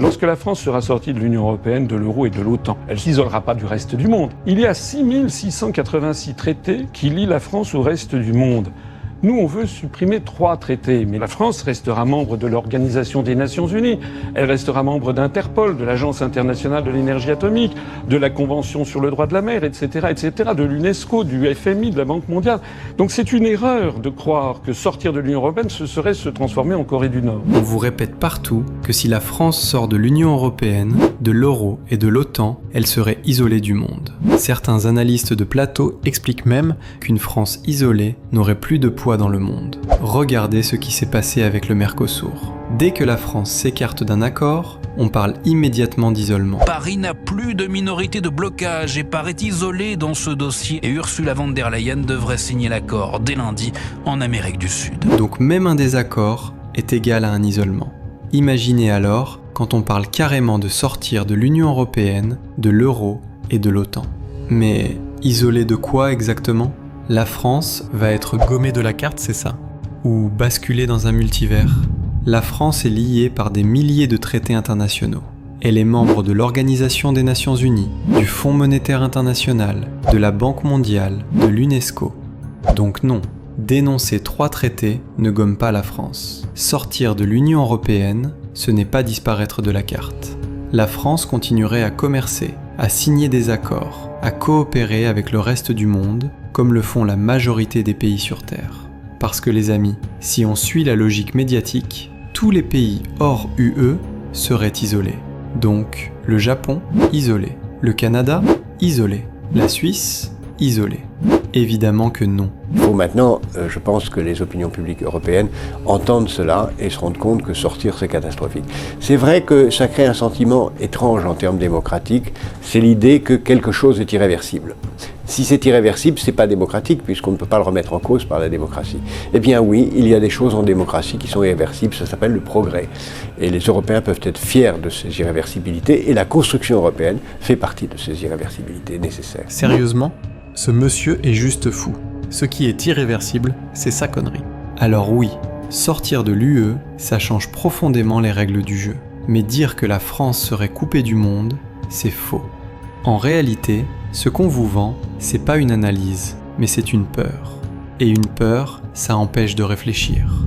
Lorsque la France sera sortie de l'Union européenne, de l'euro et de l'OTAN, elle ne s'isolera pas du reste du monde. Il y a 6686 traités qui lient la France au reste du monde. Nous, on veut supprimer 3 traités, mais la France restera membre de l'Organisation des Nations Unies, elle restera membre d'Interpol, de l'Agence internationale de l'énergie atomique, de la Convention sur le droit de la mer, etc., de l'UNESCO, du FMI, de la Banque mondiale. Donc c'est une erreur de croire que sortir de l'Union européenne, ce serait se transformer en Corée du Nord. On vous répète partout que si la France sort de l'Union européenne, de l'euro et de l'OTAN, elle serait isolée du monde. Certains analystes de plateau expliquent même qu'une France isolée n'aurait plus de poids dans le monde. Regardez ce qui s'est passé avec le Mercosur. Dès que la France s'écarte d'un accord, on parle immédiatement d'isolement. Paris n'a plus de minorité de blocage et paraît isolé dans ce dossier. Et Ursula von der Leyen devrait signer l'accord dès lundi en Amérique du Sud. Donc même un désaccord est égal à un isolement. Imaginez alors quand on parle carrément de sortir de l'Union européenne, de l'euro et de l'OTAN. Mais isolé de quoi exactement ? La France va être gommée de la carte, c'est ça ? Ou basculée dans un multivers ? La France est liée par des milliers de traités internationaux. Elle est membre de l'Organisation des Nations Unies, du Fonds monétaire international, de la Banque mondiale, de l'UNESCO. Donc non, dénoncer 3 traités ne gomme pas la France. Sortir de l'Union européenne, ce n'est pas disparaître de la carte. La France continuerait à commercer, à signer des accords, à coopérer avec le reste du monde, comme le font la majorité des pays sur Terre. Parce que les amis, si on suit la logique médiatique, tous les pays hors UE seraient isolés. Donc, le Japon, isolé. Le Canada, isolé. La Suisse, isolé. Évidemment que non. Il faut maintenant, je pense que les opinions publiques européennes entendent cela et se rendent compte que sortir c'est catastrophique. C'est vrai que ça crée un sentiment étrange en termes démocratiques, c'est l'idée que quelque chose est irréversible. Si c'est irréversible, c'est pas démocratique puisqu'on ne peut pas le remettre en cause par la démocratie. Eh bien oui, il y a des choses en démocratie qui sont irréversibles, ça s'appelle le progrès. Et les Européens peuvent être fiers de ces irréversibilités et la construction européenne fait partie de ces irréversibilités nécessaires. Sérieusement ? Ce monsieur est juste fou. Ce qui est irréversible, c'est sa connerie. Alors oui, sortir de l'UE, ça change profondément les règles du jeu. Mais dire que la France serait coupée du monde, c'est faux. En réalité, ce qu'on vous vend, c'est pas une analyse, mais c'est une peur. Et une peur, ça empêche de réfléchir.